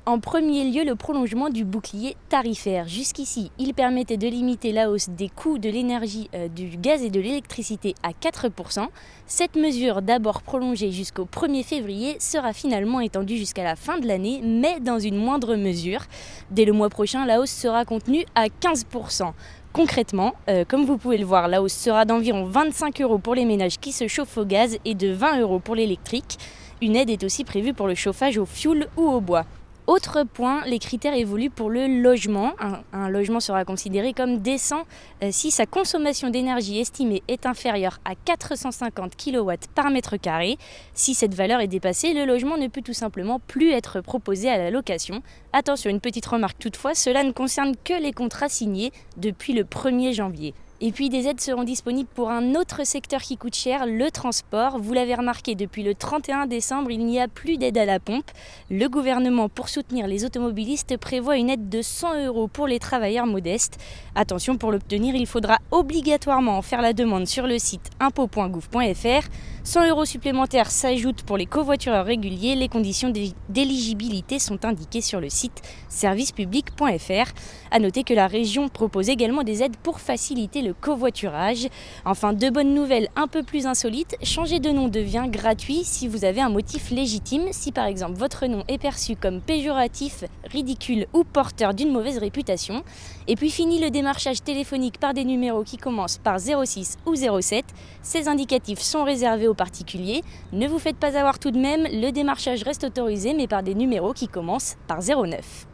En premier lieu, le prolongement du bouclier tarifaire. Jusqu'ici, il permettait de limiter la hausse des coûts de l'énergie, du gaz et de l'électricité à 4%. Cette mesure, d'abord prolongée jusqu'au 1er février, sera finalement étendue jusqu'à la fin de l'année, mais dans une moindre mesure. Dès le mois prochain, la hausse sera contenue à 15%. Concrètement, comme vous pouvez le voir, la hausse sera d'environ 25 € pour les ménages qui se chauffent au gaz et de 20 € pour l'électrique. Une aide est aussi prévue pour le chauffage au fioul ou au bois. Autre point, les critères évoluent pour le logement. Un logement sera considéré comme décent si sa consommation d'énergie estimée est inférieure à 450 kW par mètre carré. Si cette valeur est dépassée, le logement ne peut tout simplement plus être proposé à la location. Attention, une petite remarque toutefois, cela ne concerne que les contrats signés depuis le 1er janvier. Et puis des aides seront disponibles pour un autre secteur qui coûte cher, le transport. Vous l'avez remarqué, depuis le 31 décembre, il n'y a plus d'aide à la pompe. Le gouvernement, pour soutenir les automobilistes, prévoit une aide de 100 € pour les travailleurs modestes. Attention, pour l'obtenir, il faudra obligatoirement faire la demande sur le site impôts.gouv.fr. 100 € supplémentaires s'ajoutent pour les covoitureurs réguliers. Les conditions d'éligibilité sont indiquées sur le site servicepublic.fr. A noter que la région propose également des aides pour faciliter le covoiturage. Enfin, deux bonnes nouvelles un peu plus insolites. Changer de nom devient gratuit si vous avez un motif légitime. Si par exemple votre nom est perçu comme péjoratif, ridicule ou porteur d'une mauvaise réputation. Et puis fini le démarchage téléphonique par des numéros qui commencent par 06 ou 07. Ces indicatifs sont réservés aux particuliers. Ne vous faites pas avoir tout de même, le démarchage reste autorisé mais par des numéros qui commencent par 09.